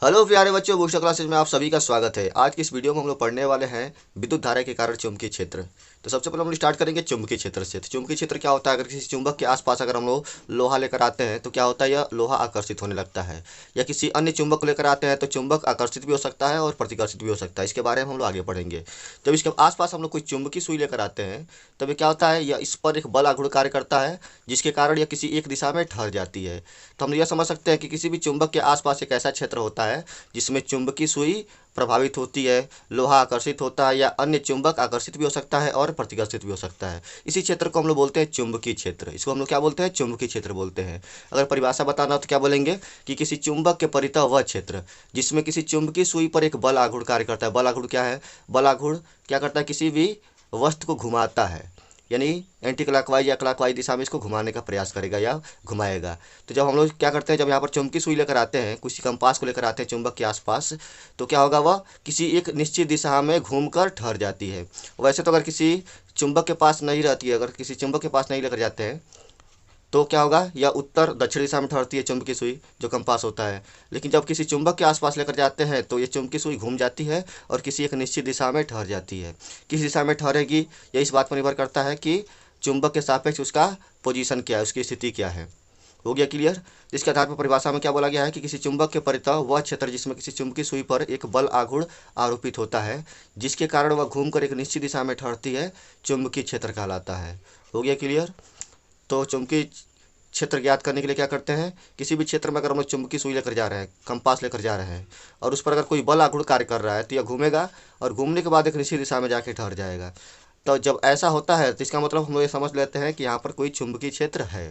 Hello प्यारे बच्चों, booster classes में आप सभी का स्वागत है। आज की इस वीडियो में हम लोग पढ़ने वाले हैं विद्युत धारा के कारण चुंबकीय क्षेत्र। तो सबसे पहले हम लोग स्टार्ट करेंगे चुंबकीय क्षेत्र से। तो चुंबकीय क्षेत्र क्या होता है? अगर किसी चुंबक के आसपास अगर हम लोग लोहा लेकर आते हैं तो क्या होता है, यह लोहा आकर्षित होने लगता है। या किसी अन्य चुंबक को लेकर आते हैं तो चुंबक आकर्षित भी हो सकता है और प्रतिकर्षित भी हो सकता है। इसके बारे में हम लोग आगे पढ़ेंगे। जब इसके आसपास हम लोग कोई चुंबकीय सुई लेकर आते हैं तब क्या होता है, यह इस पर एक बल आघूर्ण कार्य करता है, जिसके कारण यह किसी एक दिशा में ठहर जाती है। तो हम यह समझ सकते हैं कि किसी भी चुंबक के आसपास एक ऐसा क्षेत्र होता है जिसमें चुंबकीय सुई प्रभावित होती है, लोहा आकर्षित होता है या अन्य चुंबक आकर्षित भी हो सकता है और प्रतिकर्षित भी हो सकता है। इसी क्षेत्र को हम लोग बोलते हैं चुंबकीय क्षेत्र। इसको हम लोग क्या बोलते हैं? चुंबकीय क्षेत्र बोलते हैं। अगर परिभाषा बताना हो तो क्या बोलेंगे कि किसी चुंबक के परितः वह क्षेत्र जिसमें किसी चुंबकीय सुई पर एक बल आघूर्ण कार्य करता है। बल आघूर्ण क्या है? बल आघूर्ण क्या करता है? किसी भी वस्तु को घुमाता है, यानी एंटी क्लॉकवाइज या क्लॉकवाइज दिशा में इसको घुमाने का प्रयास करेगा या घुमाएगा। तो जब हम लोग क्या करते हैं, जब यहाँ पर चुंबकीय सुई लेकर आते हैं, किसी कंपास को लेकर आते हैं चुंबक के आसपास, तो क्या होगा, वह किसी एक निश्चित दिशा में घूमकर ठहर जाती है। वैसे तो अगर किसी चुंबक के पास नहीं रहती है, अगर किसी चुंबक के पास नहीं लेकर जाते हैं तो क्या होगा, या उत्तर दक्षिण दिशा में ठहरती है चुंबकीय सुई जो कंपास होता है। लेकिन जब किसी चुंबक के आसपास लेकर जाते हैं तो ये चुंबकीय सुई घूम जाती है और किसी एक निश्चित दिशा में ठहर जाती है। किस दिशा में ठहरेगी यह इस बात पर निर्भर करता है कि चुंबक के सापेक्ष उसका पोजीशन क्या है, उसकी स्थिति क्या है। हो गया क्लियर? जिसके आधार पर परिभाषा में क्या बोला गया है कि किसी चुंबक के परितः वह क्षेत्र जिसमें किसी चुंबकीय सुई पर एक बल आघूर्ण आरोपित होता है, जिसके कारण वह घूमकर एक निश्चित दिशा में ठहरती है, चुंबकीय क्षेत्र कहलाता है। हो गया क्लियर? तो चुंबकीय क्षेत्र ज्ञात करने के लिए क्या करते हैं, किसी भी क्षेत्र में अगर हम लोग चुंबकीय सुई लेकर जा रहे हैं, कंपास लेकर जा रहे हैं और उस पर अगर कोई बल आघूर्ण कार्य कर रहा है तो यह घूमेगा और घूमने के बाद एक निश्चित दिशा में जाके ठहर जाएगा। तो जब ऐसा होता है तो इसका मतलब हम लोग ये समझ लेते हैं कि यहाँ पर कोई चुंबकीय क्षेत्र है।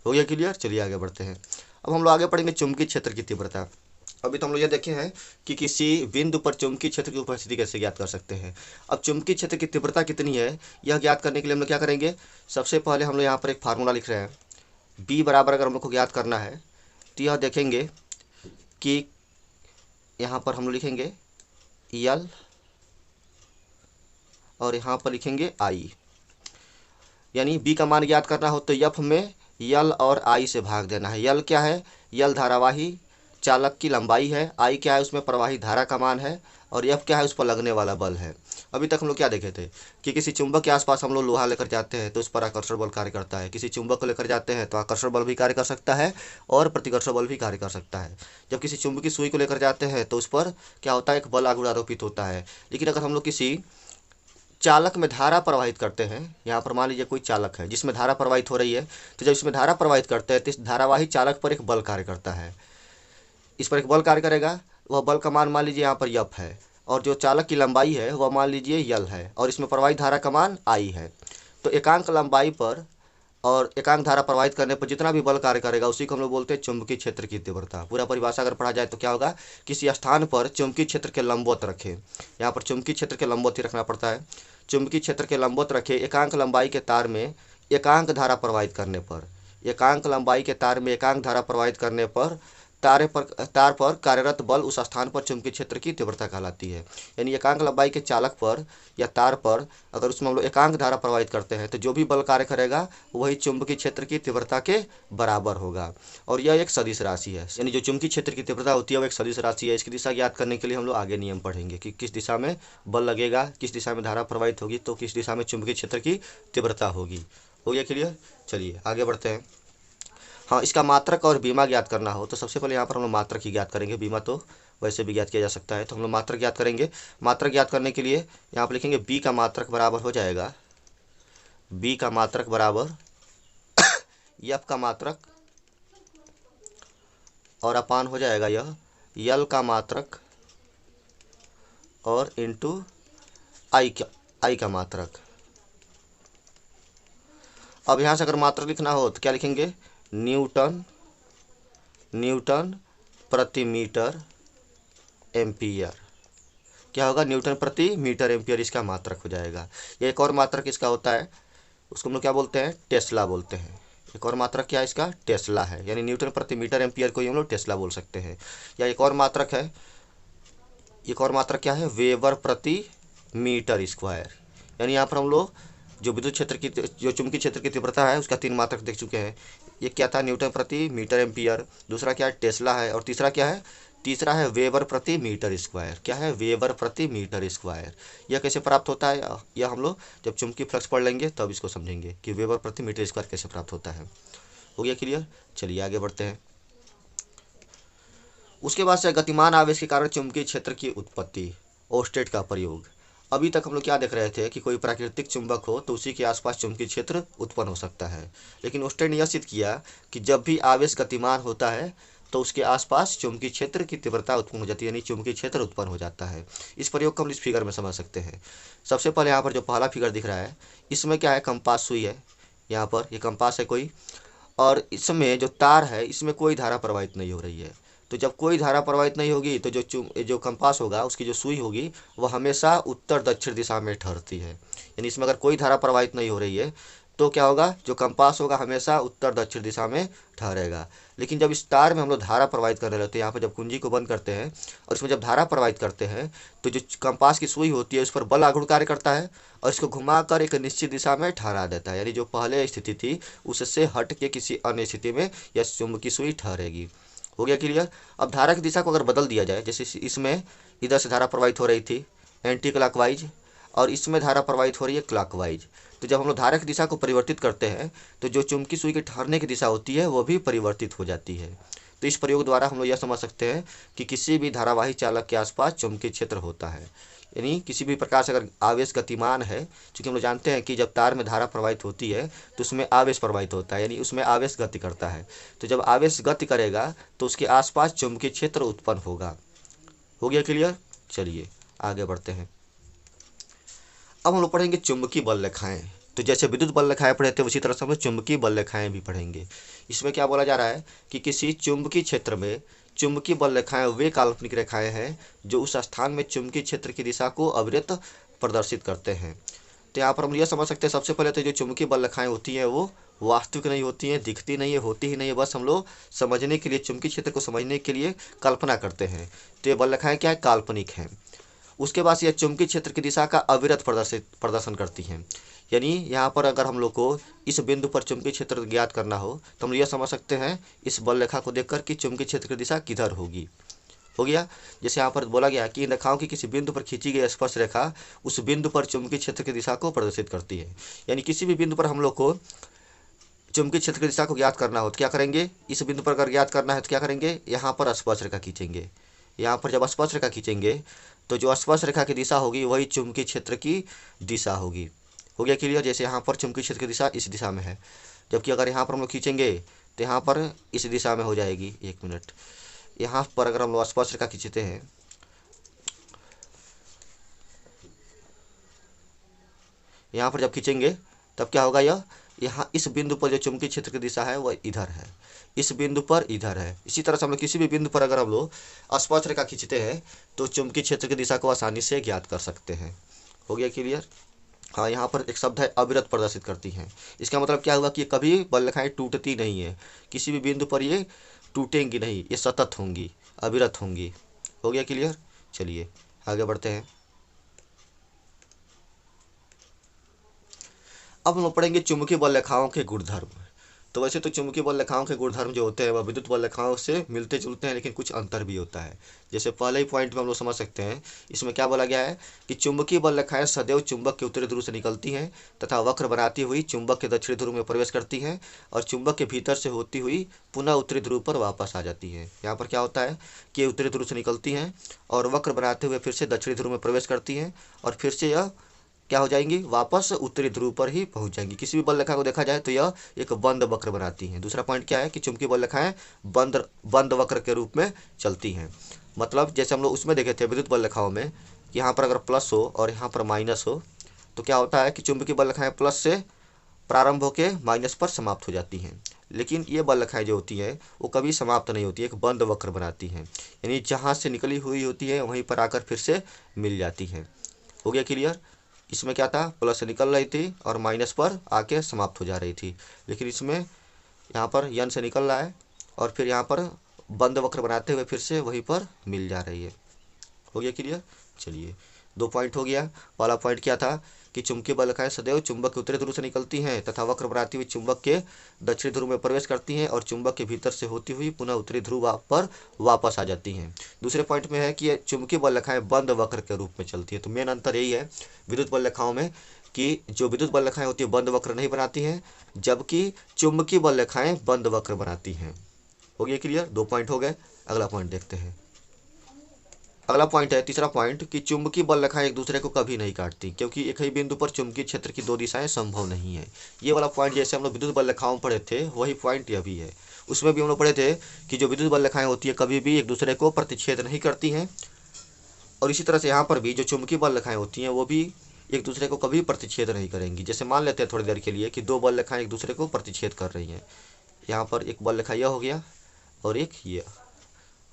हो गया क्लियर? चलिए आगे बढ़ते हैं। अब हम लोग आगे पढ़ेंगे चुंबकीय क्षेत्र की तीव्रता। अभी तो हम लोग ये देखे हैं कि किसी बिंदु पर चुंबकीय क्षेत्र की उपस्थिति कैसे ज्ञात कर सकते हैं। अब चुंबकीय क्षेत्र की तीव्रता कितनी है यह ज्ञात करने के लिए हम लोग क्या करेंगे, सबसे पहले हम लोग यहाँ पर एक फार्मूला लिख रहे हैं। बी बराबर अगर हम लोग को ज्ञात करना है तो यह देखेंगे कि यहाँ पर हम लोग लिखेंगे यल और यहाँ पर लिखेंगे आई। यानी बी का मान ज्ञात करना हो तो यफ में यल और आई से भाग देना है। यल क्या है? यल धारावाही चालक की लंबाई है। आई क्या है? उसमें प्रवाही धारा का मान है। और एफ क्या है? उस पर लगने वाला बल है। अभी तक हम लोग क्या देखे थे कि किसी चुंबक के आसपास हम लोग लोहा लेकर जाते हैं तो उस पर आकर्षण बल कार्य करता है। किसी चुंबक को लेकर जाते हैं तो आकर्षण बल भी कार्य कर सकता है और प्रतिकर्षण बल भी कार्य कर सकता है। जब किसी चुंबकीय सुई को लेकर जाते हैं तो उस पर क्या होता है, एक बल आघूर्ण आरोपित होता है। लेकिन अगर हम लोग किसी चालक में धारा प्रवाहित करते हैं, यहाँ पर मान लीजिए कोई चालक है जिसमें धारा प्रवाहित हो रही है, तो जब इसमें धारा प्रवाहित करते हैं तो इस धारावाही चालक पर एक बल कार्य करता है। इस पर एक बल कार्य करेगा, वह बल का मान लीजिए यहाँ पर यफ है और जो चालक की लंबाई है वह मान लीजिए यल है और इसमें प्रवाहित धारा का मान आई है। तो एकांक लंबाई पर और एकांक धारा प्रवाहित करने पर जितना भी बल कार्य करेगा उसी को हम लोग बोलते हैं चुंबकीय क्षेत्र की तीव्रता। पूरा परिभाषा अगर पढ़ा जाए तो क्या होगा, किसी स्थान पर चुंबकीय क्षेत्र के लंबवत रखें, यहाँ पर चुंबकीय क्षेत्र के लंबवत ही रखना पड़ता है। चुंबकीय क्षेत्र के लंबवत रखे एकांक लंबाई के तार में एकांक धारा प्रवाहित करने पर, एकांक लंबाई के तार में एकांक धारा प्रवाहित करने पर तार पर कार्यरत बल उस स्थान पर चुंबकीय क्षेत्र की तीव्रता कहलाती है। यानी एकांक लंबाई के चालक पर या तार पर अगर उसमें हम लोग एकांक धारा प्रवाहित करते हैं तो जो भी बल कार्य करेगा वही चुंबकीय क्षेत्र की तीव्रता के बराबर होगा। और यह एक सदिश राशि है, यानी जो चुंबकीय क्षेत्र की तीव्रता होती है वह एक सदिश राशि है। इसकी दिशा ज्ञात करने के लिए हम लोग आगे नियम पढ़ेंगे कि किस दिशा में बल लगेगा, किस दिशा में धारा प्रवाहित होगी तो किस दिशा में चुंबकीय क्षेत्र की तीव्रता होगी। हो गया क्लियर? चलिए आगे बढ़ते हैं। हाँ, इसका मात्रक और बीमा ज्ञात करना हो तो सबसे पहले यहाँ पर हम लोग मात्रक ही ज्ञात करेंगे। बीमा तो वैसे भी ज्ञात किया जा सकता है, तो हम लोग मात्रक ज्ञात करेंगे। मात्रक ज्ञात करने के लिए यहाँ पर लिखेंगे बी का मात्रक बराबर हो जाएगा, बी का मात्रक बराबर एफ का मात्रक और अपान हो जाएगा यह यल का मात्रक और इंटू आई का मात्रक। अब यहाँ से अगर मात्रक लिखना हो तो क्या लिखेंगे, न्यूटन प्रति मीटर एम्पियर। क्या होगा, न्यूटन प्रति मीटर एम्पियर इसका मात्रक हो जाएगा। ये एक और मात्रक इसका होता है, उसको हम लोग क्या बोलते हैं, टेस्ला बोलते हैं। एक और मात्रक क्या है इसका, टेस्ला है। यानी न्यूटन प्रति मीटर एम्पियर को ही हम लोग टेस्ला बोल सकते हैं। या एक और मात्रक है, एक और मात्रक क्या है, वेबर प्रति मीटर स्क्वायर। यानी यहाँ पर हम लोग जो विद्युत क्षेत्र की, जो चुंबकीय क्षेत्र की तीव्रता है उसका 3 मात्रक देख चुके हैं। ये क्या था, न्यूटन प्रति मीटर एम्पियर, दूसरा क्या है टेस्ला है और तीसरा क्या है तीसरा है वेबर प्रति मीटर स्क्वायर। क्या है? वेबर प्रति मीटर स्क्वायर। यह कैसे प्राप्त होता है? यह हम लोग जब चुंबकीय फ्लक्स पढ़ लेंगे तब इसको समझेंगे कि वेबर प्रति मीटर स्क्वायर कैसे प्राप्त होता है। हो गया क्लियर? चलिए आगे बढ़ते हैं। उसके बाद से गतिमान आवेश के कारण चुंबकीय क्षेत्र की उत्पत्ति, ओस्टेट का प्रयोग। अभी तक हम लोग क्या देख रहे थे कि कोई प्राकृतिक चुंबक हो तो उसी के आसपास चुंबकीय क्षेत्र उत्पन्न हो सकता है, लेकिन ओस्टेट ने यह सिद्ध किया कि जब भी आवेश गतिमान होता है तो उसके आसपास चुंबकीय क्षेत्र की तीव्रता उत्पन्न हो जाती है, यानी चुंबकीय क्षेत्र उत्पन्न हो जाता है। इस प्रयोग को हम इस फिगर में समझ सकते हैं। सबसे पहले यहाँ पर जो पहला फिगर दिख रहा है, इसमें क्या है? कंपास सुई है। यहाँ पर ये कंपास है कोई, और इसमें जो तार है इसमें कोई धारा प्रवाहित नहीं हो रही है। तो जब कोई धारा प्रवाहित नहीं होगी तो जो कंपास होगा, उसकी जो सुई होगी वह हमेशा उत्तर दक्षिण दिशा में ठहरती है। यानी इसमें अगर कोई धारा प्रवाहित नहीं हो रही है तो क्या होगा? जो कंपास होगा हमेशा उत्तर दक्षिण दिशा में ठहरेगा। लेकिन जब इस तार में हम लोग धारा प्रवाहित करने लगते हैं, यहाँ पर जब कुंजी को बंद करते हैं और इसमें जब धारा प्रवाहित करते हैं तो जो कंपास की सुई होती है उस पर बल आघूर्ण कार्य करता है और इसको घुमाकर एक निश्चित दिशा में ठहरा देता है। यानी जो पहले स्थिति थी उससे हट के किसी अन्य स्थिति में यह चुंबकीय सुई ठहरेगी। हो गया क्लियर? अब धारा की दिशा को अगर बदल दिया जाए, जैसे इसमें इधर से धारा प्रवाहित हो रही थी एंटी क्लॉकवाइज और इसमें धारा प्रवाहित हो रही है क्लॉकवाइज, तो जब हम लोग धारा की दिशा को परिवर्तित करते हैं तो जो चुंबकीय सुई के ठहरने की दिशा होती है वो भी परिवर्तित हो जाती है। तो इस प्रयोग द्वारा हम लोग यह समझ सकते हैं कि किसी भी धारावाही चालक के आसपास चुंबकीय क्षेत्र होता है। यानी किसी भी प्रकार से अगर आवेश गतिमान है, क्योंकि हम लोग जानते हैं कि जब तार में धारा प्रवाहित होती है तो उसमें आवेश प्रवाहित होता है, यानी उसमें आवेश गति करता है। तो जब आवेश गति करेगा तो उसके आसपास चुंबकीय क्षेत्र उत्पन्न होगा। हो गया क्लियर? चलिए आगे बढ़ते हैं। अब हम लोग पढ़ेंगे चुंबकीय बल रेखाएं। तो जैसे विद्युत बल रेखाएं पढ़े थे उसी तरह से हम लोग चुंबकीय बल रेखाएं भी पढ़ेंगे। इसमें क्या बोला जा रहा है कि किसी चुंबकीय क्षेत्र में चुंबकीय बल रेखाएं वे काल्पनिक रेखाएं हैं जो उस स्थान में चुंबकीय क्षेत्र की दिशा को अविरत प्रदर्शित करते हैं। तो यहाँ पर हम यह समझ सकते हैं, सबसे पहले तो जो चुंबकीय बल रेखाएं होती हैं वो वास्तविक नहीं होती हैं, दिखती नहीं है, होती ही नहीं है, बस हम लोग समझने के लिए, चुंबकीय क्षेत्र को समझने के लिए कल्पना करते हैं। तो ये बल रेखाएं क्या है? काल्पनिक हैं। उसके बाद यह चुंबकीय क्षेत्र की दिशा का अविरत प्रदर्शन करती हैं। यानी यहाँ पर अगर हम लोग को इस बिंदु पर चुंबकीय क्षेत्र ज्ञात करना हो तो हम यह समझ सकते हैं इस बल रेखा को देखकर कि चुंबकीय क्षेत्र की दिशा किधर होगी। हो गया? जैसे यहाँ पर बोला गया कि इन रेखाओं की किसी बिंदु पर खींची गई स्पर्श रेखा उस बिंदु पर चुंबकीय क्षेत्र की दिशा को प्रदर्शित करती है। यानी किसी भी बिंदु पर हम लोग को चुंबकीय क्षेत्र की दिशा को ज्ञात करना हो तो क्या करेंगे? इस बिंदु पर अगर ज्ञात करना है तो क्या करेंगे? यहाँ पर स्पर्श रेखा खींचेंगे। यहाँ पर जब स्पर्श रेखा खींचेंगे तो जो स्पर्श रेखा की दिशा होगी वही चुंबकीय क्षेत्र की दिशा होगी। हो गया क्लियर? जैसे यहाँ पर चुंबकीय क्षेत्र की दिशा इस दिशा में है, जबकि अगर यहाँ पर हम लोग खींचेंगे तो यहाँ पर इस दिशा में हो जाएगी। एक मिनट, यहाँ पर अगर हम लोग स्पर्श रेखा खींचते हैं, यहाँ पर जब खींचेंगे तब क्या होगा? यहाँ इस बिंदु पर जो चुंबकीय क्षेत्र की दिशा है वह इधर है, इस बिंदु पर इधर है। इसी तरह से हम लोग किसी भी बिंदु पर अगर हम लोग स्पर्श रेखा खींचते हैं तो चुंबकीय क्षेत्र की दिशा को आसानी से ज्ञात कर सकते हैं। हो गया क्लियर? हाँ, यहाँ पर एक शब्द है अविरत प्रदर्शित करती हैं। इसका मतलब क्या हुआ कि कभी बल रेखाएं टूटती नहीं है, किसी भी बिंदु पर ये टूटेंगी नहीं, ये सतत होंगी, अविरत होंगी। हो गया क्लियर? चलिए आगे बढ़ते हैं। अब हम लोग पढ़ेंगे चुंबकीय बल रेखाओं के गुणधर्म। तो वैसे तो चुंबकीय बल रेखाओं के गुणधर्म जो होते हैं वह विद्युत बल रेखाओं से मिलते जुलते हैं, लेकिन कुछ अंतर भी होता है। जैसे पहले ही पॉइंट में हम लोग समझ सकते हैं, इसमें क्या बोला गया है कि चुंबकीय बल रेखाएं सदैव चुंबक के उत्तरी ध्रुव से निकलती हैं तथा वक्र बनाती हुई चुंबक के दक्षिणी ध्रुव में प्रवेश करती हैं और चुंबक के भीतर से होती हुई पुनः उत्तरी ध्रुव पर वापस आ जाती हैं। यहाँ पर क्या होता है कि उत्तरी ध्रुव से निकलती हैं और वक्र बनाते हुए फिर से दक्षिणी ध्रुव में प्रवेश करती हैं और फिर से यह क्या हो जाएंगी? वापस उत्तरी ध्रुव पर ही पहुंच जाएंगी। किसी भी बल रेखा को देखा जाए तो यह एक बंद वक्र बनाती हैं। दूसरा पॉइंट क्या है कि चुंबकीय बल रेखाएं बंद वक्र के रूप में चलती हैं। मतलब जैसे हम लोग उसमें देखे थे विद्युत बल रेखाओं में, यहाँ पर अगर प्लस हो और यहाँ पर माइनस हो तो क्या होता है कि चुंबकीय बल रेखाएं प्लस से प्रारंभ होकर माइनस पर समाप्त हो जाती हैं, लेकिन ये बल रेखाएं जो होती हैं वो कभी समाप्त नहीं होती, एक बंद वक्र बनाती हैं। यानी जहाँ से निकली हुई होती है वहीं पर आकर फिर से मिल जाती हैं। हो गया क्लियर? इसमें क्या था? प्लस से निकल रही थी और माइनस पर आके समाप्त हो जा रही थी, लेकिन इसमें यहाँ पर यन से निकल रहा है और फिर यहाँ पर बंद वक्र बनाते हुए फिर से वहीं पर मिल जा रही है। हो गया क्लियर? चलिए 2 पॉइंट हो गया। पहला पॉइंट क्या था कि चुंबकीय बल रेखाएं सदैव चुंबक के उत्तरी ध्रुव से निकलती हैं तथा वक्र बनाती हुई चुंबक के दक्षिणी ध्रुव में प्रवेश करती हैं और चुंबक के भीतर से होती हुई पुनः उत्तरी ध्रुव पर वापस आ जाती हैं। दूसरे पॉइंट में है कि ये चुंबकीय बल रेखाएं बंद वक्र के रूप में चलती है। तो मेन अंतर यही है विद्युत बल रेखाओं में कि जो विद्युत बल रेखाएं होती है बंद वक्र नहीं बनाती हैं, जबकि चुंबकीय बल रेखाएं बंद वक्र बनाती हैं। हो गया क्लियर? 2 पॉइंट हो गए। अगला पॉइंट देखते हैं। अगला पॉइंट है तीसरा पॉइंट कि चुंबकीय बल रेखाएं एक दूसरे को कभी नहीं काटती, क्योंकि एक ही बिंदु पर चुंबकीय क्षेत्र की 2 दिशाएं संभव नहीं है। ये वाला पॉइंट जैसे हम लोग विद्युत बल रेखाओं पढ़े थे वही पॉइंट यह भी है। उसमें भी हम लोग पढ़े थे कि जो विद्युत बल रेखाएं होती है कभी भी एक दूसरे को प्रतिच्छेद नहीं करती हैं, और इसी तरह से यहाँ पर भी जो चुंबकीय बल रेखाएं होती हैं वो भी एक दूसरे को कभी प्रतिच्छेद नहीं करेंगी। जैसे मान लेते हैं थोड़ी देर के लिए कि 2 बल रेखाएं एक दूसरे को प्रतिच्छेद कर रही हैं। यहाँ पर एक बल रेखा यह हो गया और एक ये।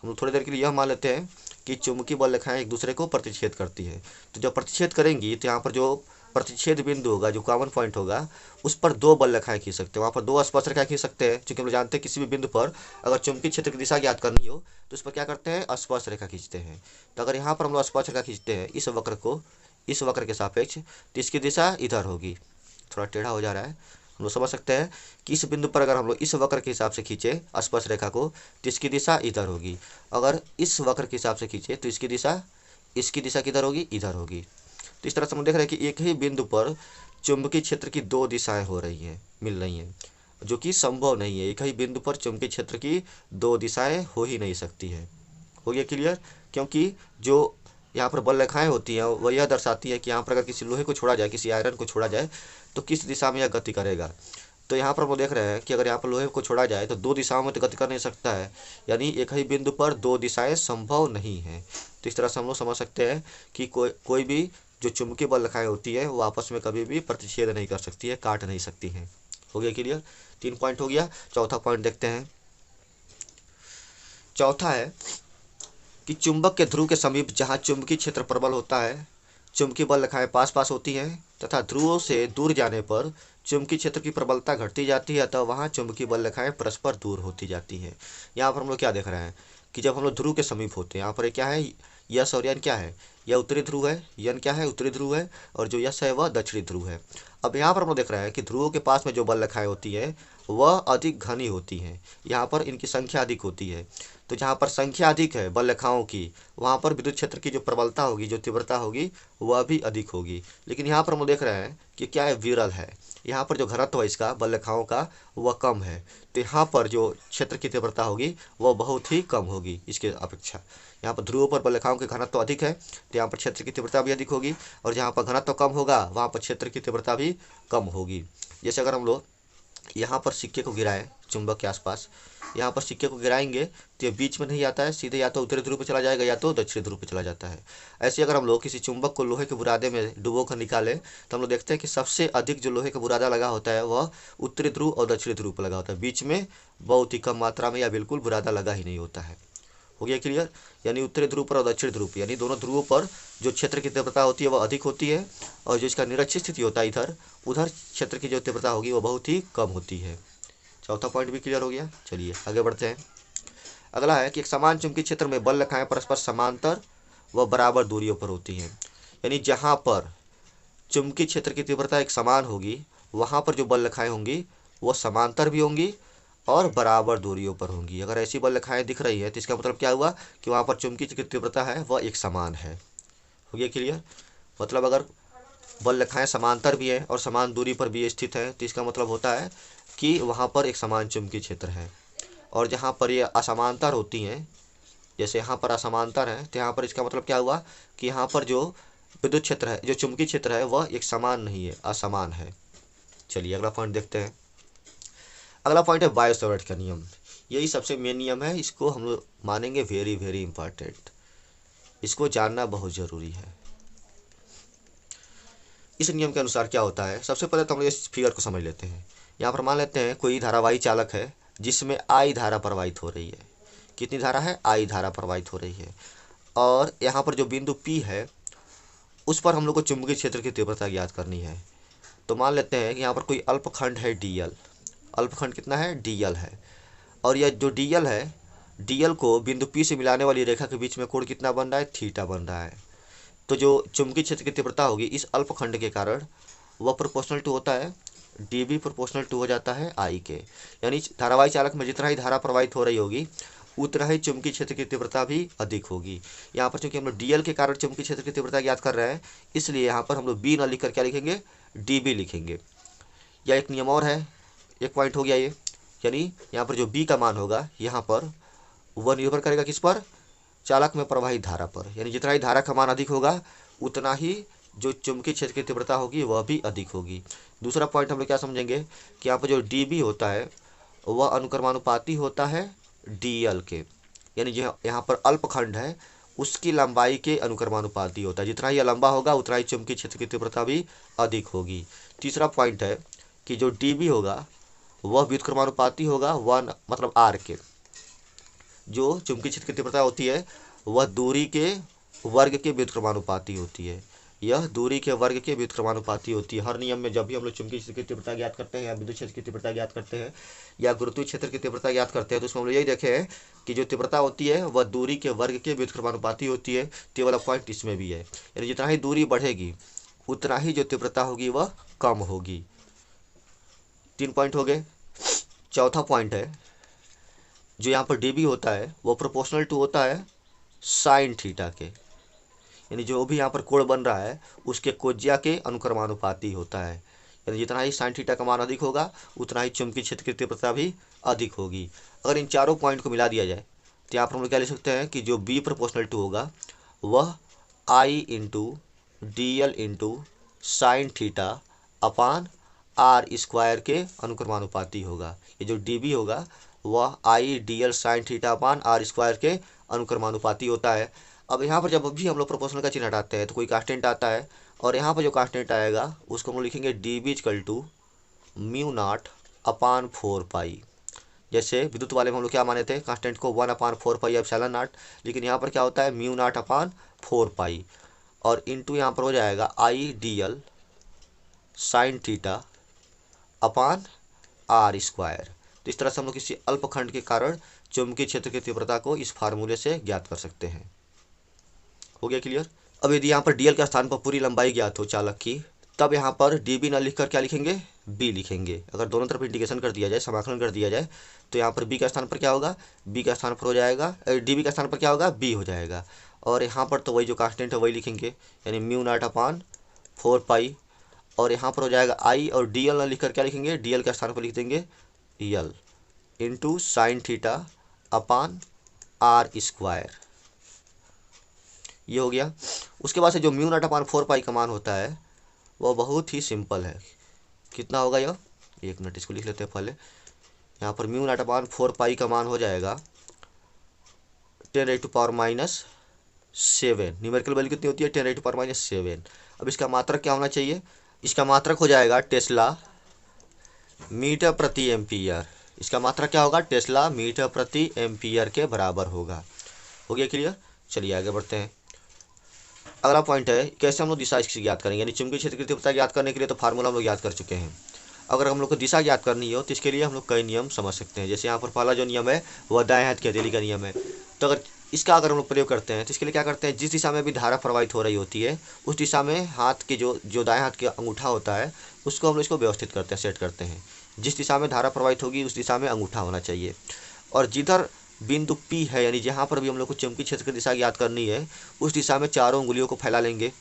हम लोग थोड़ी देर के लिए यह मान लेते हैं कि चुंबकीय बल रेखाएं एक दूसरे को प्रतिच्छेद करती है। तो जब प्रतिच्छेद करेंगी तो यहाँ पर जो प्रतिच्छेद बिंदु होगा, जो कॉमन पॉइंट होगा, उस पर 2 बल रेखाएं खींच सकते हैं। वहाँ पर 2 स्पर्श रेखाएं खींच सकते हैं, क्योंकि हम लोग जानते हैं किसी भी बिंदु पर अगर चुंबकीय क्षेत्र की दिशा ज्ञात करनी हो तो उस पर क्या करते हैं, स्पर्श रेखा खींचते हैं। तो अगर यहाँ पर हम लोग स्पर्श रेखा खींचते हैं इस वक्र को, इस वक्र के सापेक्ष, तो इसकी दिशा इधर होगी। थोड़ा टेढ़ा हो जा रहा है, हम लोग समझ सकते हैं कि इस बिंदु पर अगर हम लोग इस वक्र के हिसाब से खींचे स्पर्श रेखा को तो इसकी दिशा इधर होगी। अगर इस वक्र के हिसाब से खींचे तो इसकी दिशा किधर होगी, इधर होगी। तो इस तरह से हम देख रहे हैं कि एक ही बिंदु पर चुंबकीय क्षेत्र की 2 दिशाएं हो रही हैं, मिल रही हैं, जो कि संभव नहीं है। एक ही बिंदु पर चुंबकीय क्षेत्र की 2 दिशाएं हो ही नहीं सकती है। हो गया क्लियर? क्योंकि जो यहाँ पर बल रेखाएं होती हैं वह यह दर्शाती है कि यहाँ पर अगर किसी लोहे को छोड़ा जाए, किसी आयरन को छोड़ा जाए तो किस दिशा में यह गति करेगा। तो यहाँ पर हम देख रहे हैं कि अगर यहाँ पर लोहे को छोड़ा जाए तो 2 दिशाओं में तो गति कर नहीं सकता है, यानी एक ही बिंदु पर 2 दिशाएं संभव नहीं हैं। तो इस तरह से हम लोग समझ सकते हैं कि कोई भी जो चुंबकीय बल रेखाएं होती है वो आपस में कभी भी प्रतिच्छेद नहीं कर सकती है, काट नहीं सकती हैं। हो गया क्लियर? 3 पॉइंट हो गया। चौथा पॉइंट देखते हैं। चौथा है कि चुंबक के ध्रुव के समीप जहाँ चुंबकीय क्षेत्र प्रबल होता है, चुंबकीय बल रेखाएं पास पास होती हैं तथा ध्रुवों से दूर जाने पर चुंबकीय क्षेत्र की प्रबलता घटती जाती है, अतः वहाँ चुंबकीय बल रेखाएं परस्पर दूर होती जाती हैं। यहाँ पर हम लोग क्या देख रहे हैं कि जब हम लोग ध्रुव के समीप होते हैं, यहाँ पर क्या है, यस और यन क्या है, यह उत्तरी ध्रुव है, यन क्या है, उत्तरी ध्रुव है, और जो यस है वह दक्षिणी ध्रुव है। अब यहाँ पर हम लोग देख रहे हैं कि ध्रुवों के पास में जो बल रेखाएं होती है वह अधिक घनी होती हैं, यहाँ पर इनकी संख्या अधिक होती है। तो जहाँ पर संख्या अधिक है बल रेखाओं की, वहाँ पर विद्युत क्षेत्र की जो प्रबलता होगी, जो तीव्रता होगी, वह भी अधिक होगी। लेकिन यहाँ पर हम देख रहे हैं कि क्या है, विरल है। यहाँ पर जो घनत्व है इसका बल रेखाओं का वह कम है, तो यहाँ पर जो क्षेत्र की तीव्रता होगी वह बहुत ही कम होगी इसके अपेक्षा। यहाँ पर ध्रुवों पर बल रेखाओं के घनत्व अधिक है तो यहाँ पर क्षेत्र की तीव्रता भी अधिक होगी, और जहाँ पर घनत्व कम होगा वहाँ पर क्षेत्र की तीव्रता भी कम होगी। जैसे अगर हम लोग यहाँ पर सिक्के को गिराएं चुंबक के आसपास, यहाँ पर सिक्के को गिराएंगे तो ये बीच में नहीं आता है, सीधे या तो उत्तरी ध्रुव पर चला जाएगा या तो दक्षिणी ध्रुव पर चला जाता है। ऐसे अगर हम लोग किसी चुंबक को लोहे के बुरादे में डुबो कर निकालें तो हम लोग देखते हैं कि सबसे अधिक जो लोहे का बुरादा लगा होता है वह उत्तरी ध्रुव और दक्षिणी ध्रुव पर लगा होता है, बीच में बहुत ही कम मात्रा में या बिल्कुल बुरादा लगा ही नहीं होता है। हो गया क्लियर? यानी उत्तरी ध्रुव पर और दक्षिणी ध्रुव पर, यानी दोनों ध्रुवों पर जो क्षेत्र की तीव्रता होती है वह अधिक होती है, और जो इसका निरक्षीय स्थिति होता है इधर, उधर क्षेत्र की जो तीव्रता होगी वह बहुत ही कम होती है। चौथा पॉइंट भी क्लियर हो गया। चलिए आगे बढ़ते हैं। अगला है कि एक समान चुंबकीय क्षेत्र में बल रेखाएं परस्पर समांतर व बराबर दूरियों पर होती हैं, यानी जहाँ पर चुंबकीय क्षेत्र की तीव्रता एक समान होगी वहाँ पर जो बल रेखाएं होंगी वो समांतर भी होंगी और बराबर दूरियों पर होंगी। अगर ऐसी बल रेखाएं दिख रही है तो इसका मतलब क्या हुआ कि वहाँ पर चुंबकीय की तीव्रता है वह एक समान है। हो गया क्लियर? मतलब अगर बल रेखाएं समांतर भी है और समान दूरी पर भी स्थित है तो इसका मतलब होता है कि वहाँ पर एक समान चुंबकीय क्षेत्र है। और जहाँ पर ये असमांतर होती हैं, जैसे यहाँ पर असमांतर है, तो यहाँ पर इसका मतलब क्या हुआ कि यहाँ पर जो विद्युत क्षेत्र है, जो चुंबकीय क्षेत्र है वह एक समान नहीं है, असमान है। चलिए अगला पॉइंट देखते हैं। अगला पॉइंट है बायो सावर्ट का नियम। यही सबसे मेन नियम है, इसको हम लोग मानेंगे वेरी वेरी इंपॉर्टेंट, इसको जानना बहुत ज़रूरी है। इस नियम के अनुसार क्या होता है, सबसे पहले तो हम लोग इस फिगर को समझ लेते हैं। यहाँ पर मान लेते हैं कोई धारावाही चालक है जिसमें आई धारा प्रवाहित हो रही है। कितनी धारा है? आई धारा प्रवाहित हो रही है। और यहाँ पर जो बिंदु P है उस पर हम लोग को चुंबकीय क्षेत्र की तीव्रता ज्ञात करनी है। तो मान लेते हैं कि यहाँ पर कोई अल्पखंड है DL। अल्पखंड कितना है? DL है। और यह जो DL है, DL को बिंदु P से मिलाने वाली रेखा के बीच में कोण कितना बन रहा है? थीटा बन रहा है। तो जो चुंबकीय क्षेत्र की तीव्रता होगी इस अल्पखंड के कारण वह प्रोपोर्शनल टू होता है dB प्रोपोर्शनल टू हो जाता है I के। यानी धारावाही चालक में जितना ही धारा प्रवाहित हो रही होगी उतना ही चुंबकीय क्षेत्र की तीव्रता भी अधिक होगी। यहाँ पर चूंकि हम लोग DL के कारण चुंबकीय क्षेत्र की तीव्रता ज्ञात कर रहे हैं, इसलिए यहाँ पर हम लोग B न लिख कर क्या लिखेंगे, dB लिखेंगे। या एक नियम और है, एक पॉइंट हो गया ये, यानी यहाँ पर जो B का मान होगा यहाँ पर वह निर्भर करेगा किस पर, चालक में प्रवाहित धारा पर। यानी जितना ही धारा का मान अधिक होगा उतना ही जो चुंबकीय क्षेत्र की तीव्रता होगी वह भी अधिक होगी। दूसरा पॉइंट हम लोग क्या समझेंगे कि यहाँ पर जो dB होता है वह अनुक्रमानुपाती होता है DL के। यानी जो यहाँ पर अल्पखंड है उसकी लंबाई के अनुक्रमानुपाती होता है। जितना ही लंबा होगा उतना ही चुंबकीय क्षेत्र की तीव्रता भी अधिक होगी। तीसरा पॉइंट है कि जो dB होगा वह व्युत्क्रमानुपाती होगा 1 मतलब R के। जो चुंबकीय क्षेत्र की तीव्रता होती है वह दूरी के वर्ग के व्युत्क्रमानुपाती होती है। यह दूरी के वर्ग के व्युत्क्रमानुपाती होती है। हर नियम में जब भी हम लोग चुंबकीय क्षेत्र की तीव्रता ज्ञात करते हैं या विद्युत क्षेत्र की तीव्रता ज्ञात करते हैं या गुरुत्वीय क्षेत्र की तीव्रता ज्ञात करते हैं तो उसमें हम लोग यही देखे हैं कि जो तीव्रता होती है वह दूरी के वर्ग के व्युत्क्रमानुपाती होती है। तो वाला पॉइंट इसमें भी है, यानी जितना ही दूरी बढ़ेगी उतना ही जो तीव्रता होगी वह कम होगी। 3 पॉइंट हो गए। चौथा पॉइंट है जो यहाँ पर dB होता है वो प्रोपोर्शनल टू होता है साइन थीटा के। यानी जो भी यहाँ पर कोण बन रहा है उसके कोज्या के अनुक्रमानुपाती होता है। यानी जितना ही साइन थीटा का मान अधिक होगा उतना ही चुंबकीय क्षेत्र की तीव्रता भी अधिक होगी। अगर इन चारों पॉइंट को मिला दिया जाए तो यहाँ पर हम लोग क्या लिख सकते हैं कि जो B प्रोपोर्शनल टू होगा वह I into DL into sine theta upon R square के अनुक्रमानुपाती होगा। ये जो dB होगा वह I DL sign theta upon R square के अनुक्रमानुपाती होता है। अब यहाँ पर जब भी हम लोग प्रोपोर्शनल का चिन्ह हटाते हैं तो कोई कांस्टेंट आता है और यहाँ पर जो कांस्टेंट आएगा उसको हम लोग लिखेंगे dB equal to mu naught upon 4 pi. जैसे विद्युत वाले में हम लोग क्या माने थे, कांस्टेंट को 1 अपान 4 पाई एप्सिलॉन नॉट, लेकिन यहाँ पर क्या होता है म्यू नॉट अपान 4 पाई और इंटू यहाँ पर हो जाएगा I DL sign theta upon R square. तो इस तरह से हम लोग किसी अल्पखंड के कारण चुंबकीय क्षेत्र की तीव्रता को इस फार्मूले से ज्ञात कर सकते हैं। हो गया क्लियर। अब यदि यहाँ पर DL के स्थान पर पूरी लंबाई ज्ञात हो चालक की तब यहाँ पर dB न लिखकर क्या लिखेंगे, B लिखेंगे। अगर दोनों तरफ इंटीग्रेशन कर दिया जाए, समाकलन कर दिया जाए तो यहाँ पर B का स्थान पर क्या होगा, B का स्थान पर हो जाएगा dB का स्थान पर क्या होगा, B हो जाएगा। और यहाँ पर तो वही जो कांस्टेंट है वही लिखेंगे, यानी म्यू नॉट अपान 4 पाई और यहाँ पर हो जाएगा I और DL न लिखकर क्या लिखेंगे, DL के स्थान पर लिख देंगे L इंटू साइन थीटा अपान R स्क्वायर। ये हो गया। उसके बाद से जो म्यू नॉट अपान 4 पाई का मान होता है वह बहुत ही सिंपल है। कितना होगा यह, एक मिनट इसको लिख लेते हैं पहले। यहाँ पर म्यू नॉट अपान 4 पाई का मान हो जाएगा 10⁻⁻7। न्यूमेरिकल वैल्यू कितनी होती है, 10⁻⁻7। अब इसका मात्रक क्या होना चाहिए, इसका मात्रक हो जाएगा टेस्ला मीटर प्रति एम्पियर। इसका मात्रक क्या होगा, टेस्ला मीटर प्रति एम्पियर के बराबर होगा। हो गया क्लियर। चलिए आगे बढ़ते हैं। अगला पॉइंट है कैसे हम लोग दिशा इसकी ज्ञात करेंगे। यानी चुंबकीय क्षेत्र की तीव्रता ज्ञात करने के लिए तो फार्मूला हम लोग याद कर चुके हैं। अगर हम लोग को दिशा ज्ञात करनी हो तो इसके लिए हम लोग कई नियम समझ सकते हैं। जैसे यहाँ पर पहला जो नियम है वह दाएं हाथ की हथेली का नियम है। तो अगर इसका अगर हम लोग प्रयोग करते हैं तो इसके लिए क्या करते हैं, जिस दिशा में भी धारा प्रवाहित हो रही होती है उस दिशा में हाथ के जो दाएं हाथ का अंगूठा होता है उसको हम लोग इसको व्यवस्थित करते हैं, सेट करते हैं। जिस दिशा में धारा प्रवाहित होगी उस दिशा में अंगूठा होना चाहिए। और जिधर बिंदु P है यानी जहाँ पर भी हम लोग को चुंबकीय क्षेत्र की दिशा ज्ञात करनी है उस दिशा में चारों उंगलियों को फैला लेंगे।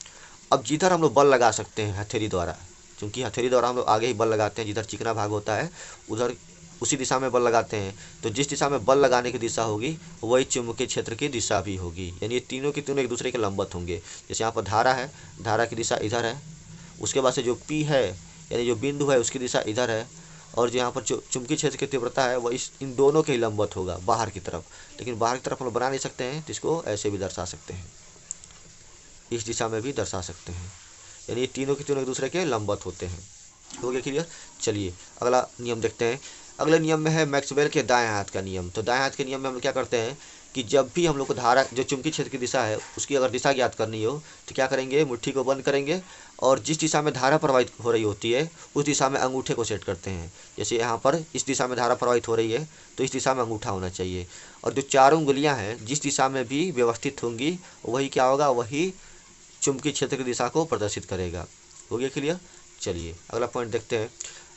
अब जिधर हम लोग बल लगा सकते हैं हथेली द्वारा, क्योंकि हथेली द्वारा हम लोग आगे ही बल लगाते हैं, जिधर चिकना भाग होता है उधर उसी दिशा में बल लगाते हैं। तो जिस दिशा में बल लगाने की दिशा होगी वही चुंबकीय क्षेत्र की दिशा भी होगी। यानी ये तीनों के तीनों एक दूसरे के लंबवत होंगे। जैसे यहाँ पर धारा है, धारा की दिशा इधर है, उसके बाद से जो P है यानी जो बिंदु है उसकी दिशा इधर है, और जो यहाँ पर चुंबकीय क्षेत्र की तीव्रता है वह इन दोनों के ही लंबवत होगा बाहर की तरफ। लेकिन बाहर की तरफ हम लोग बना नहीं सकते हैं तो इसको ऐसे भी दर्शा सकते हैं, इस दिशा में भी दर्शा सकते हैं। यानी ये तीनों के तीनों एक दूसरे के लंबवत होते हैं। हो गया क्लियर। चलिए अगला नियम देखते हैं। अगले नियम में है मैक्सवेल के दाएं हाथ का नियम। तो दाएं हाथ के नियम में हम लोग क्या करते हैं कि जब भी हम लोग को धारा जो चुंबकीय क्षेत्र की दिशा है उसकी अगर दिशा ज्ञात करनी हो तो क्या करेंगे, मुट्ठी को बंद करेंगे और जिस दिशा में धारा प्रवाहित हो रही होती है उस दिशा में अंगूठे को सेट करते हैं। जैसे यहाँ पर इस दिशा में धारा प्रवाहित हो रही है तो इस दिशा में अंगूठा होना चाहिए। और जो चारों उंगलियाँ हैं जिस दिशा में भी व्यवस्थित होंगी वही क्या होगा, वही चुंबकीय क्षेत्र की दिशा को प्रदर्शित करेगा। हो गया क्लियर। चलिए अगला पॉइंट देखते हैं।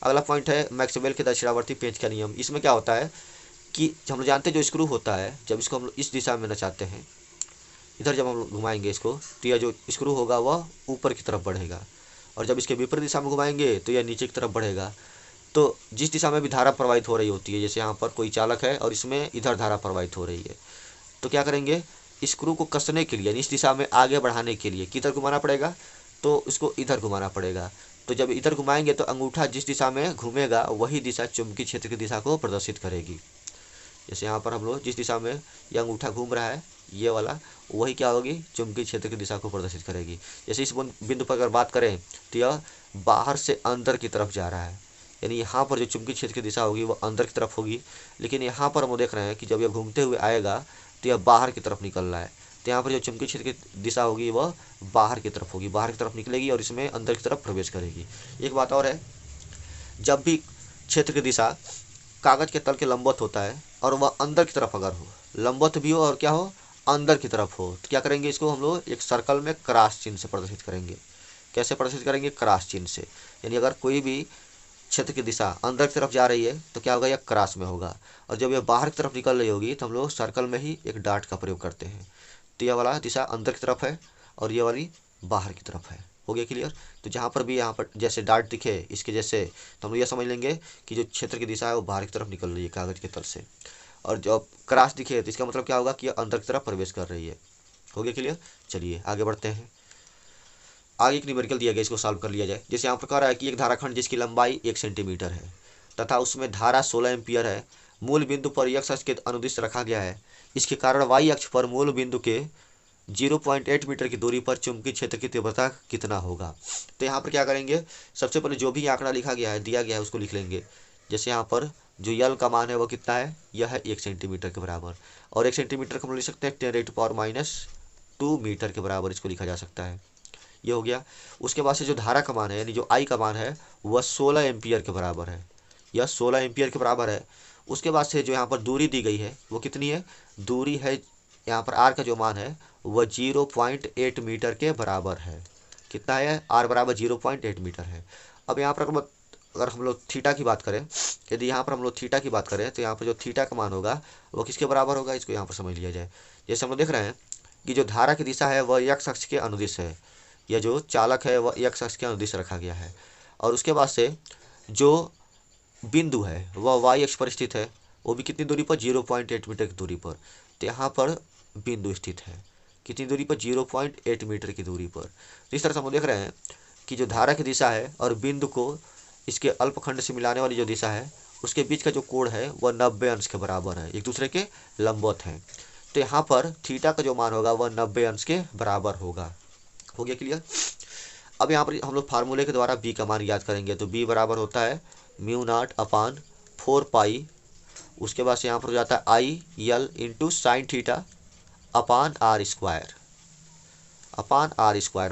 अगला पॉइंट है मैक्सवेल के दक्षिणावर्ती पेंच का नियम। इसमें क्या होता है कि हम लोग जानते हैं जो स्क्रू होता है, जब इसको हम लोग इस दिशा में नचाते हैं, इधर जब हम लोग घुमाएंगे इसको, तो यह जो स्क्रू होगा वह ऊपर की तरफ बढ़ेगा, और जब इसके विपरीत दिशा में घुमाएंगे तो यह नीचे की तरफ बढ़ेगा। तो जिस दिशा में भी धारा प्रवाहित हो रही होती है, जैसे यहाँ पर कोई चालक है और इसमें इधर धारा प्रवाहित हो रही है, तो क्या करेंगे, स्क्रू को कसने के लिए यानी इस दिशा में आगे बढ़ाने के लिए किधर घुमाना पड़ेगा, तो इसको इधर घुमाना पड़ेगा। तो जब इधर घुमाएंगे तो अंगूठा जिस दिशा में घूमेगा वही दिशा चुंबकीय क्षेत्र की दिशा को प्रदर्शित करेगी। जैसे यहाँ पर हम लोग जिस दिशा में यह अंगूठा घूम रहा है, ये वाला, वही क्या होगी, चुंबकीय क्षेत्र की दिशा को प्रदर्शित करेगी। जैसे इस बिंदु पर अगर बात करें तो यह बाहर से अंदर की तरफ जा रहा है, यानी यहाँ पर जो चुंबकीय क्षेत्र की दिशा होगी वो अंदर की तरफ होगी। लेकिन यहाँ पर हम देख रहे हैं कि जब यह घूमते हुए आएगा तो यह बाहर की तरफ निकल रहा है, तो यहाँ पर जो चुंबकीय क्षेत्र की दिशा होगी वह बाहर की तरफ होगी, बाहर की तरफ निकलेगी और इसमें अंदर की तरफ प्रवेश करेगी। एक बात और है, जब भी क्षेत्र की दिशा कागज के तल के लंबवत होता है और वह अंदर की तरफ अगर हो, लंबवत भी हो और क्या हो, अंदर की तरफ हो, तो क्या करेंगे, इसको हम लोग एक सर्कल में क्रॉस चिन्ह से प्रदर्शित करेंगे। कैसे प्रदर्शित करेंगे, क्रॉस चिन्ह से। यानी अगर कोई भी क्षेत्र की दिशा अंदर की तरफ जा रही है तो क्या होगा, यह क्रॉस में होगा, और जब यह बाहर की तरफ निकल रही होगी तो हम लोग सर्कल में ही एक डॉट का प्रयोग करते हैं। तो यह वाला दिशा अंदर की तरफ है और ये वाली बाहर की तरफ है। हो गया क्लियर। तो जहाँ पर भी यहाँ पर जैसे डॉट दिखे इसके जैसे, तो हम लोग यह समझ लेंगे कि जो क्षेत्र की दिशा है वो बाहर की तरफ निकल रही है कागज के तल से, और जब क्रॉस दिखे तो इसका मतलब क्या होगा कि यह अंदर की तरफ प्रवेश कर रही है। हो गया क्लियर। चलिए आगे बढ़ते हैं। आगे एक न्यूमेरिकल दिया गया, इसको सॉल्व कर लिया जाए। जैसे यहाँ पर कह रहा है कि एक धाराखंड जिसकी लंबाई 1 सेंटीमीटर है तथा उसमें धारा 16 एम्पियर है, मूल बिंदु पर x अक्ष के अनुदिश रखा गया है। इसके कारण y अक्ष पर मूल बिंदु के 0.8 मीटर की दूरी पर चुंबकीय क्षेत्र की तीव्रता कितना होगा। तो यहाँ पर क्या करेंगे, सबसे पहले जो भी आंकड़ा लिखा गया है, दिया गया है, उसको लिख लेंगे। जैसे यहाँ पर जो यल का मान है वो कितना है, यह है 1 सेंटीमीटर के बराबर, और 1 सेंटीमीटर को हम लिख सकते हैं 10⁻⁻² मीटर के बराबर इसको लिखा जा सकता है। ये हो गया। उसके बाद से जो धारा का मान है यानी जो आई का मान है वह 16 एम्पियर के बराबर है, यह 16 एम्पियर के बराबर है। उसके बाद से जो यहाँ पर दूरी दी गई है वो कितनी है, दूरी है यहाँ पर आर का जो मान है वह 0.8 मीटर के बराबर है। कितना है, आर बराबर 0.8 मीटर है। अब यहाँ पर अगर हम लोग थीटा की बात करें, यदि यहाँ पर हम लोग थीटा की बात करें तो यहाँ पर जो थीटा का मान होगा वो किसके बराबर होगा, इसको यहाँ पर समझ लिया जाए। जैसे हम लोग देख रहे हैं कि जो धारा की दिशा है वह x अक्ष के अनुदिश है, यह जो चालक है वह x अक्ष के अनुदिश रखा गया है, और उसके बाद से जो बिंदु है वह y अक्ष पर स्थित है, वो भी कितनी दूरी पर, 0.8 मीटर की दूरी पर। तो यहाँ पर बिंदु स्थित है कितनी दूरी पर, 0.8 मीटर की दूरी पर। तो इस तरह से हम देख रहे हैं कि जो धारा की दिशा है और बिंदु को इसके अल्पखंड से मिलाने वाली जो दिशा है उसके बीच का जो कोण है वह 90 अंश के बराबर है, एक दूसरे के लंबवत हैं। तो यहाँ पर थीटा का जो मान होगा वह 90 अंश के बराबर होगा। हो गया क्लियर। अब यहाँ पर हम लोग फार्मूले के द्वारा b का मान याद करेंगे, तो b बराबर होता है μ0/4 पाई, उसके बाद से यहाँ पर हो जाता है I L into sine theta upon R square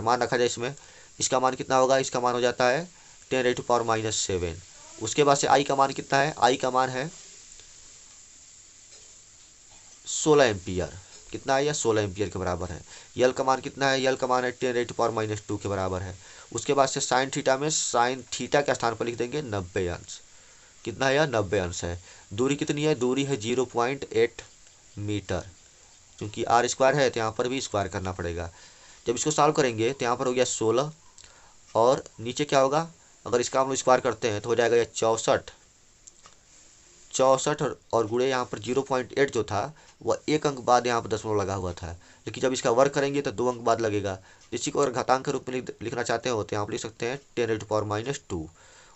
मान रखा जाए इसमें। इसका मान कितना होगा, इसका मान हो जाता है 10⁻⁻⁷। उसके बाद से आई का मान कितना है, आई का मान है 16 एम्पियर। कितना है, यह 16 एम्पियर के बराबर है। यल का मान कितना है, यल का मान है 10⁻⁻² के बराबर है। उसके बाद से साइन थीटा में साइन थीटा के स्थान पर लिख देंगे 90 अंश। कितना है, यह 90 अंश है। दूरी कितनी है, दूरी है 0.8 मीटर, क्योंकि आर स्क्वायर है तो यहाँ पर भी स्क्वायर करना पड़ेगा। जब इसको सॉल्व करेंगे तो यहाँ पर हो गया 16, और नीचे क्या होगा, अगर इसका हम लोग स्क्वायर करते हैं तो हो जाएगा यह 64 और गुणे यहाँ पर 0.8 जो था वह 1 अंक बाद यहाँ पर दशमलव लगा हुआ था, लेकिन जब इसका वर्ग करेंगे तो 2 अंक बाद लगेगा। इसी को अगर घातांक के रूप में लिखना चाहते हो तो यहाँ पर लिख सकते हैं 10⁻⁻²।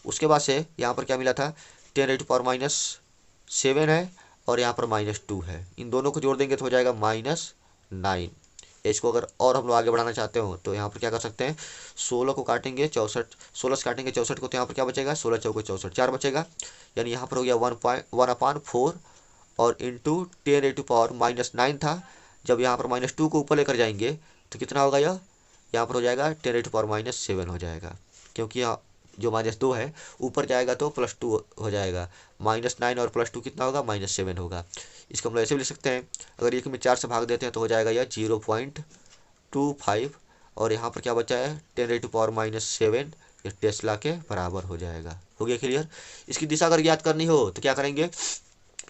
उसके बाद से यहाँ पर क्या मिला था, 10⁻⁻7 है और यहाँ पर -2 है, इन दोनों को जोड़ देंगे तो हो जाएगा -9। इसको अगर और हम लोग आगे बढ़ाना चाहते हो तो यहाँ पर क्या कर सकते हैं, 16 को काटेंगे 64, 16 से काटेंगे 64 को, तो यहाँ पर क्या बचेगा, 16 चौके 64, 4 बचेगा। यानी यहाँ पर हो गया 1/4 और इंटू 10⁻⁻9 था। जब यहाँ पर -2 को ऊपर लेकर जाएंगे तो कितना होगा, यह यहाँ पर हो जाएगा 10⁻⁻7 हो जाएगा, क्योंकि यहाँ जो -2 है ऊपर जाएगा तो +2 हो जाएगा। -9 और +2 कितना होगा, -7 होगा। इसको हम लोग ऐसे भी लिख सकते हैं, अगर 1 में 4 से भाग देते हैं तो हो जाएगा यह 0.25 और यहाँ पर क्या बचा है 10⁻⁻⁷, ये टेस्ला के बराबर हो जाएगा। हो गया क्लियर। इसकी दिशा अगर ज्ञात करनी हो तो क्या करेंगे,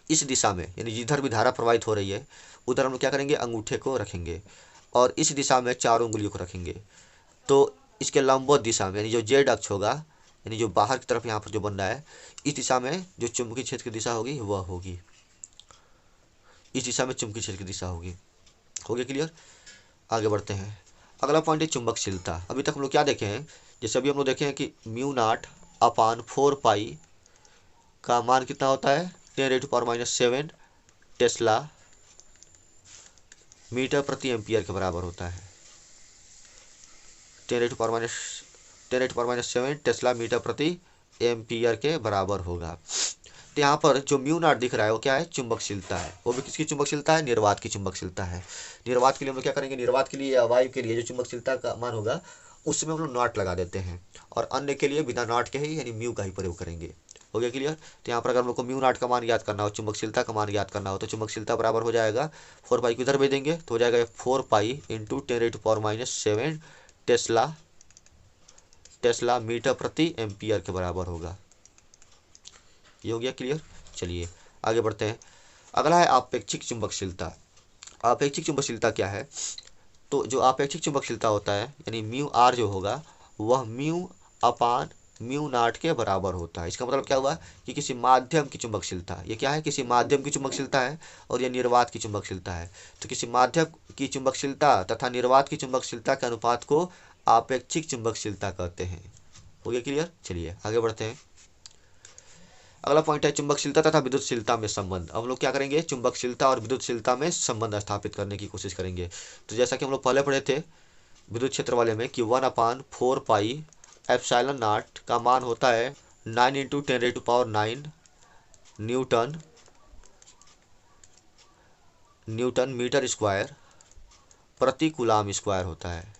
इस दिशा में यानी जिधर भी धारा प्रवाहित हो रही है उधर हम लोग क्या करेंगे, अंगूठे को रखेंगे और इस दिशा में चारों उंगलियों को रखेंगे। तो इसके लंबवत दिशा में यानी जो जेड अक्ष होगा, यानी जो बाहर की तरफ यहाँ पर जो बन रहा है, इस दिशा में जो चुंबकीय क्षेत्र की दिशा होगी वह होगी, इस दिशा में चुंबकीय क्षेत्र की दिशा होगी। हो गया क्लियर। आगे बढ़ते हैं। अगला पॉइंट है चुंबकशीलता। अभी तक हम लोग क्या देखे हैं, जैसे अभी हम लोग देखे हैं कि μ0/4π का मान कितना होता है 10⁻⁷ टेस्ला मीटर प्रति एम्पियर के बराबर होता है। 10⁻⁷ टेस्ला मीटर प्रति एम्पियर के बराबर होगा। तो यहाँ पर जो μ0 दिख रहा है वो क्या है, चुंबकशीलता है। वो भी किसकी चुंबकशीलता है, निर्वात की चुंबकशीलता है। निर्वात के लिए हम लोग क्या करेंगे, निर्वात के लिए या वायु के लिए जो चुंबकशीलता का मान होगा उसमें हम लोग नॉट लगा देते हैं और अन्य के लिए बिना नॉट के ही यानी म्यू का ही प्रयोग करेंगे। हो गया क्लियर। तो यहाँ पर अगर हम लोग को μ0 का मान याद करना हो, चुंबकशीलता का मान याद करना हो, तो चुंबकशीलता बराबर हो जाएगा 4π को इधर भेज देंगे तो हो जाएगा 4π × 10⁻⁷ टेस्ला मीटर प्रति एम्पियर के बराबर होगा। ये हो गया क्लियर। चलिए आगे बढ़ते हैं। अगला है आपेक्षिक चुंबकशीलता। आपेक्षिक चुंबकशीलता क्या है, तो जो आपेक्षिक चुंबकशीलता होता है यानी μr जो होगा वह μ/μ0 के बराबर होता है। इसका मतलब क्या हुआ कि किसी माध्यम की चुंबकशीलता, ये क्या है, किसी माध्यम की चुंबकशीलता है और यह निर्वात की चुंबकशीलता है। तो किसी माध्यम की चुंबकशीलता तथा निर्वात की चुंबकशीलता के अनुपात को आपेक्षिक चुंबकशीलता कहते हैं। हो गया क्लियर। चलिए आगे बढ़ते हैं। अगला पॉइंट है चुंबकशीलता तथा विद्युतशीलता में संबंध। हम लोग क्या करेंगे, चुंबकशीलता और विद्युतशीलता में संबंध स्थापित करने की कोशिश करेंगे। तो जैसा कि हम लोग पहले पढ़े थे विद्युत क्षेत्र वाले में कि 1/4πε0 का मान होता है 9 × 10⁹ न्यूटन मीटर स्क्वायर प्रति कूलाम स्क्वायर होता है।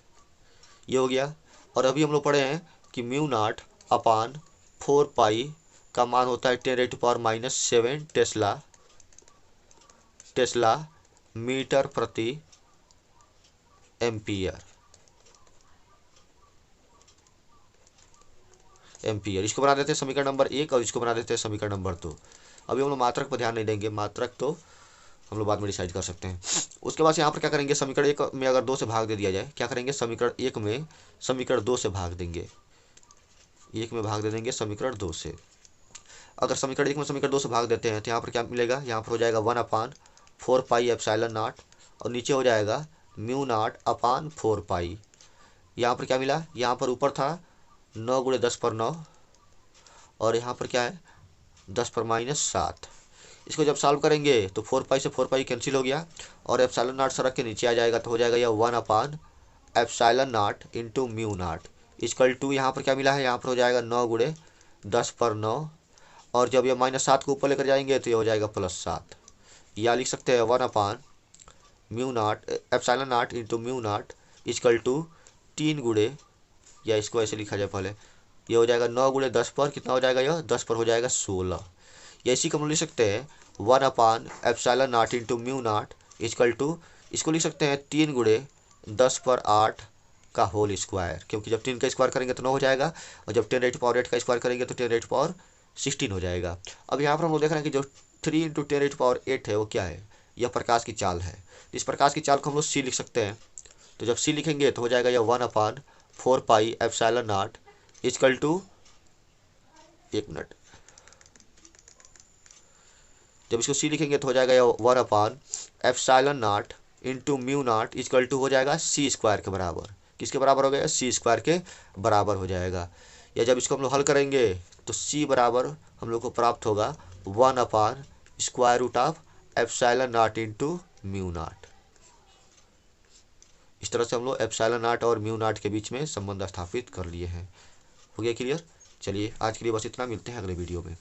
ये हो गया। और अभी हम लोग पढ़े हैं कि μ0/4π का मान होता है 10⁻⁷ टेस्ला मीटर प्रति एम्पियर। इसको बना देते हैं समीकरण नंबर 1 और इसको बना देते हैं समीकरण नंबर 2। अभी हम लोग मात्रक पर ध्यान नहीं देंगे, मात्रक तो हम लोग बाद में डिसाइड कर सकते हैं। उसके बाद यहाँ पर क्या करेंगे, समीकरण 1 में अगर 2 से भाग दे दिया जाए, क्या करेंगे, समीकरण 1 में समीकरण 2 से भाग देंगे, 1 में भाग दे देंगे समीकरण 2 से। अगर समीकरण 1 में समीकरण 2 से भाग देते हैं तो यहाँ पर क्या मिलेगा, यहाँ पर हो जाएगा 1/4πε0 और नीचे हो जाएगा μ0/4π। यहाँ पर क्या मिला, यहाँ पर ऊपर था 9 × 10⁻9 और यहाँ पर क्या है 10⁻⁷। इसको जब सॉल्व करेंगे तो 4π से 4π कैंसिल हो गया और ε0 सड़क के नीचे आ जाएगा तो हो जाएगा यह 1/ε0 × μ0 इक्वल टू यहाँ पर क्या मिला है, यहाँ पर हो जाएगा 9 × 10⁻9 और जब यह -7 को ऊपर लेकर जाएंगे तो ये हो जाएगा +7। या लिख सकते हैं 1/ε0 × μ0 इक्वल टू 3 × या इसको ऐसे लिखा जाए पहले, ये हो जाएगा 9 × 10 पर कितना हो जाएगा, यह 10 पर हो जाएगा 16। या इसी को हम लिख सकते हैं 1/ε0 × μ0 इक्वल टू, इसको लिख सकते हैं 3 × 10⁸ का होल स्क्वायर, क्योंकि जब 3 का स्क्वायर करेंगे तो 9 हो जाएगा और जब 10⁸ का स्क्वायर करेंगे तो 10⁻16 हो जाएगा। अब यहाँ पर हम लोग देख रहे हैं कि जो 3 × 10⁸ है वो क्या है, यह प्रकाश की चाल है। इस प्रकाश की चाल को हम लोग c लिख सकते हैं। तो जब c लिखेंगे तो हो जाएगा यह 1/4πε0 इक्वल टू, एक मिनट, जब इसको c लिखेंगे तो हो जाएगा यह 1/ε0 × μ0 इक्वल टू हो जाएगा c² के बराबर। किसके बराबर हो गया, c² के बराबर हो जाएगा। या जब इसको हम लोग हल करेंगे तो c बराबर हम लोग को प्राप्त होगा 1/√ε0 × μ0। इस तरह से हम लोग ε0 और μ0 के बीच में संबंध स्थापित कर लिए हैं। हो गया क्लियर। चलिए आज के लिए बस इतना, मिलते हैं अगले वीडियो में।